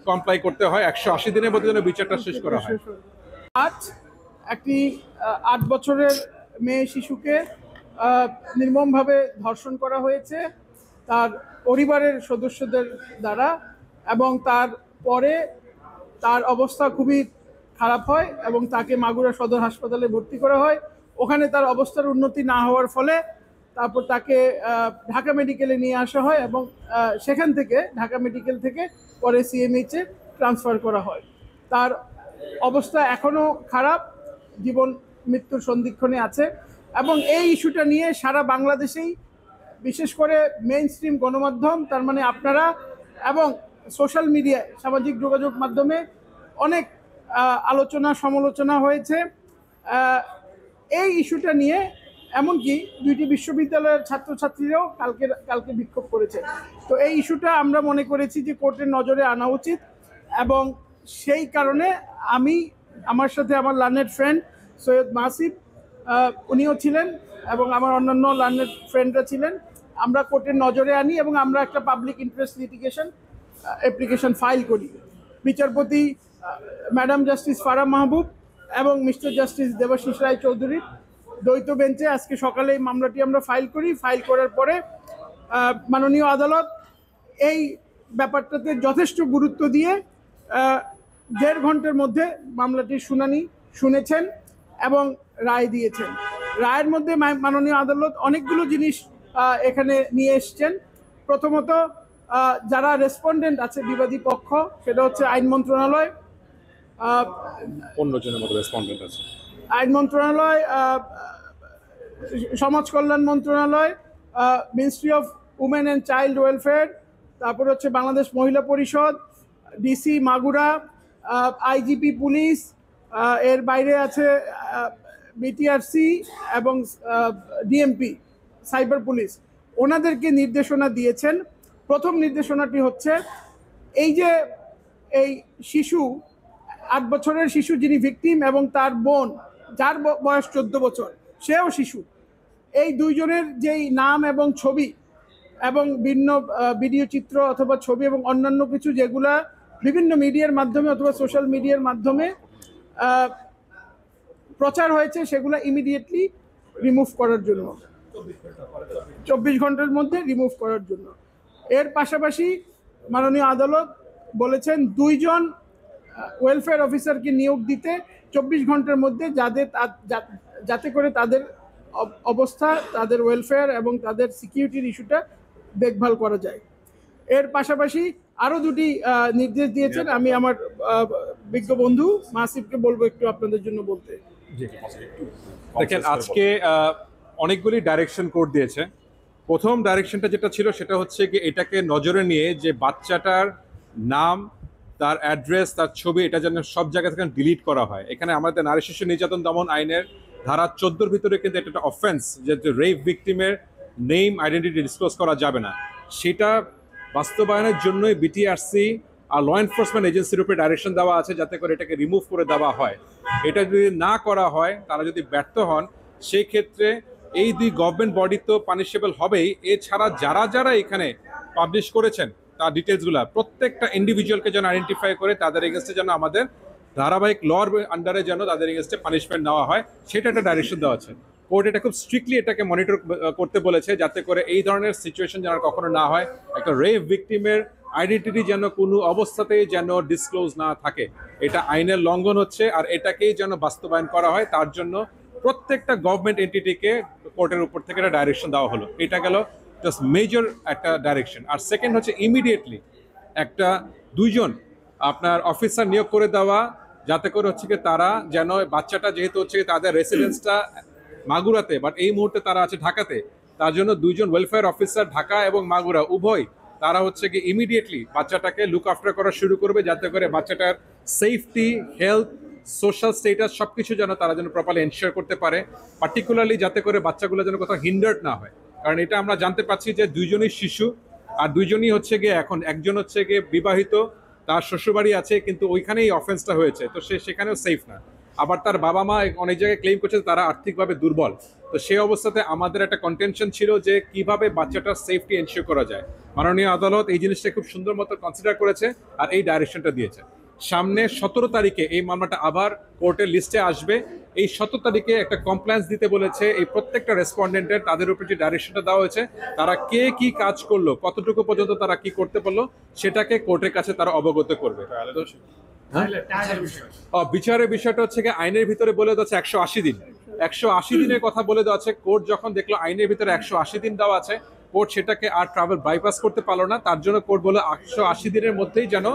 Comply করতে হয়, 180 দিনের মধ্যে যেন বিচারটা শেষ করা হয়। আজ একটি 8 বছরের মেয়ে শিশুকে নির্মমভাবে ধর্ষণ করা হয়েছে তার পরিবারের সদস্যদের দ্বারা, এবং তার পরে তার অবস্থা খুবই খারাপ হয় এবং তাকে মাগুরা সদর হাসপাতালে ভর্তি করা হয়। ওখানে তার অবস্থার উন্নতি না হওয়ার ফলে তারপর তাকে ঢাকা মেডিকেলে নিয়ে আসা হয় এবং সেখান থেকে ঢাকা মেডিকেল থেকে পরে সিএমএইচে ট্রান্সফার করা হয়। তার অবস্থা এখনও খারাপ, জীবন মৃত্যুর সন্ধিক্ষণে আছে, এবং এই ইস্যুটা নিয়ে সারা বাংলাদেশেই বিশেষ করে মেইন স্ট্রিম গণমাধ্যম, তার মানে আপনারা এবং সোশ্যাল মিডিয়ায় সামাজিক যোগাযোগ মাধ্যমে অনেক আলোচনা সমালোচনা হয়েছে এই ইস্যুটা নিয়ে। এমনকি 2টি বিশ্ববিদ্যালয়ের ছাত্রছাত্রীরাও কালকে বিক্ষোভ করেছে। তো এই ইস্যুটা আমরা মনে করেছি যে কোর্টের নজরে আনা উচিত, এবং সেই কারণে আমার সাথে আমার লার্নেড ফ্রেন্ড সৈয়দ মাসিফ উনিও ছিলেন এবং আমার অন্যান্য লার্নেড ফ্রেন্ডরা ছিলেন। আমরা কোর্টের নজরে আনি এবং আমরা একটা public interest litigation application file করি। বিচারপতি ম্যাডাম জাস্টিস ফারাহ মাহবুব এবং মিস্টার জাস্টিস দেবাশিস রায় চৌধুরীর দ্বৈত বেঞ্চে আজকে সকালে এই মামলাটি আমরা ফাইল করি। ফাইল করার পরে মাননীয় আদালত এই ব্যাপারটাতে যথেষ্ট গুরুত্ব দিয়ে 1.5 ঘন্টার মধ্যে মামলাটির শুনানি শুনেছেন এবং রায় দিয়েছেন। রায়ের মধ্যে মাননীয় আদালত অনেকগুলো জিনিস এখানে নিয়ে এসছেন। প্রথমত, যারা রেসপন্ডেন্ট আছে বিবাদী পক্ষ, সেটা হচ্ছে আইন মন্ত্রণালয়, 15 জনের মতো রেসপন্ডেন্ট আছে, আইন মন্ত্রণালয়, সমাজ কল্যাণ মন্ত্রণালয়, ministry of women and child welfare, তারপর হচ্ছে বাংলাদেশ মহিলা পরিষদ, ডিসি মাগুরা, আইজিপি পুলিশ, এর বাইরে আছে বিটিআরসি এবং ডিএমপি সাইবার পুলিশ। ওনাদেরকে নির্দেশনা দিয়েছেন। প্রথম নির্দেশনাটি হচ্ছে এই শিশু 8 বছরের শিশু যিনি ভিকটিম এবং তার বোন যার বয়স 14 বছর, সেও শিশু, এই দুইজনের যেই নাম এবং ছবি এবং ভিন্ন ভিডিও চিত্র অথবা ছবি এবং অন্যান্য কিছু যেগুলা বিভিন্ন মিডিয়ার মাধ্যমে অথবা সোশ্যাল মিডিয়ার মাধ্যমে প্রচার হয়েছে, সেগুলো ইমিডিয়েটলি রিমুভ করার জন্য, 24 ঘন্টার মধ্যে রিমুভ করার জন্য। এর পাশাপাশি মাননীয় আদালত বলেছেন 2 জন ওয়েলফেয়ার অফিসারকে নিয়োগ দিতে 24 ঘন্টার মধ্যে, যাতে করে তাদের অবস্থা, তাদের ওয়েলফেয়ার এবং তাদের সিকিউরিটির ইস্যুটা দেখভাল করা যায়। এর পাশাপাশি আরও 2টি নির্দেশ দিয়েছেন। আমি আমার বিজ্ঞ বন্ধু মাসিফকে বলবো একটু আপনাদের জন্য বলতে। দেখেন, আজকে অনেকগুলি ডাইরেকশন কোর্ট দিয়েছে। প্রথম ডাইরেকশনটা যেটা ছিল সেটা হচ্ছে কি, এটাকে নজরে নিয়ে যে বাচ্চাটার নাম, তার অ্যাড্রেস, তার ছবি, এটা যেন সব জায়গা থেকে ডিলিট করা হয়। এখানে আমাদের নারী শিশু নির্যাতন দমন আইনের ধারা 14 ভিতরে কিন্তু এটা একটা অফেন্স, যে রেপ ভিকটিমের নেম আইডেন্টিটি ডিসক্লোজ করা যাবে না। সেটা বাস্তবায়নের জন্যই বিটিআরসি আর ল এনফোর্সমেন্ট এজেন্সির উপরে ডাইরেকশন দেওয়া আছে, যাতে করে এটাকে রিমুভ করে দেওয়া হয়। এটা যদি না করা হয়, তারা যদি ব্যর্থ হন, সেই ক্ষেত্রে এই 2 গভর্নমেন্ট বডি তো পানিশেবল হবেই। এছাড়া যারা এখানে পাবলিশ করেছেন তার ডিটেলসগুলো প্রত্যেকটা ইন্ডিভিজুয়ালকে যেন আইডেন্টিফাই করে তাদের এগেনস্টে যেন আমাদের ধারাবাহিক লর আন্ডারে যেন তাদের এগেনস্টে পানিশমেন্ট নেওয়া হয়, সেটা একটা ডাইরেকশন দেওয়া আছে। কোর্ট এটা খুব স্ট্রিক্টলি এটাকে মনিটর করতে বলেছে, যাতে করে এই ধরনের সিচুয়েশন যেন কখনো না হয়। একটা রেপ ভিকটিমের আইডেন্টিটি যেন কোনো অবস্থাতেই যেন ডিসক্লোজ না থাকে, এটা আইনের লঙ্ঘন হচ্ছে। আর এটাকেই যেন বাস্তবায়ন করা হয়, তার জন্য প্রত্যেকটা গভর্নমেন্ট এন্টিটিকে কোর্টের উপর থেকে একটা ডাইরেকশন দেওয়া হলো। এটা গেল জাস্ট মেজর একটা ডাইরেকশন। আর সেকেন্ড হচ্ছে ইমিডিয়েটলি একটা 2 জন আপনার অফিসার নিয়োগ করে দেওয়া, যাতে করে হচ্ছে কি তারা যেন বাচ্চাটা, যেহেতু হচ্ছে তাদের রেসিডেন্সটা মাগুরাতে বাট এই মুহূর্তে তারা আছে ঢাকাতে, তার জন্য 2 জন ওয়েলফেয়ার অফিসার ঢাকা এবং মাগুরা উভয়, তারা হচ্ছে কি ইমিডিয়েটলি বাচ্চাটাকে লুক আফটার করা শুরু করবে, যাতে করে বাচ্চাটার সেফটি, হেলথ, সোশ্যাল স্টেটাস সবকিছু যেন তারা যেন প্রপারলি এনশিওর করতে পারে। পার্টিকুলারলি যাতে করে বাচ্চাগুলো যেন কোথাও হিন্ডার্ড না হয়, কারণ এটা আমরা জানতে পারছি যে 2 জনই শিশু, আর 2 জনই হচ্ছে গিয়ে এখন একজন হচ্ছে গিয়ে বিবাহিত, তার শ্বশুরবাড়ি আছে, কিন্তু ওইখানেই অফেন্সটা হয়েছে, তো সে সেখানেও সেফ না। আবার তার বাবা মা অনেক জায়গায় ক্লেম করছে তারা আর্থিকভাবে দুর্বল। তো সেই অবস্থাতে আমাদের একটা কন্টেনশন ছিল যে কিভাবে বাচ্চাটার সেফটি এনশিওর করা যায়। মাননীয় আদালত এই জিনিসটা খুব সুন্দর মতো কনসিডার করেছে আর এই ডাইরেকশনটা দিয়েছে। সামনে 17 তারিখে এই মামলাটা আবার কোর্টের লিস্টে আসবে। এই 17 তারিখে একটা কমপ্লেন্স দিতে বলেছে এই প্রত্যেকটা রেসপন্ডেন্টের, তাদের উপর যে ডাইরেকশনটা দেওয়া হয়েছে, তারা কে কি কাজ করলো, কতটুকু পর্যন্ত তারা কি করতে পারলো, সেটাকে কোর্টের কাছে তারা অবগত করবে। বিচারের বিষয়টা হচ্ছে কি আইনের ভিতরে বলে দেওয়া আছে 180 দিন। 180 দিনের কথা বলে দেওয়া আছে। কোর্ট যখন দেখলো আইনের ভিতরে 180 দিন দেওয়া আছে, কোর্ট সেটাকে আর ট্রাভেল বাইপাস করতে পারলো না। তার জন্য কোর্ট বলে 180 দিনের মধ্যেই যেন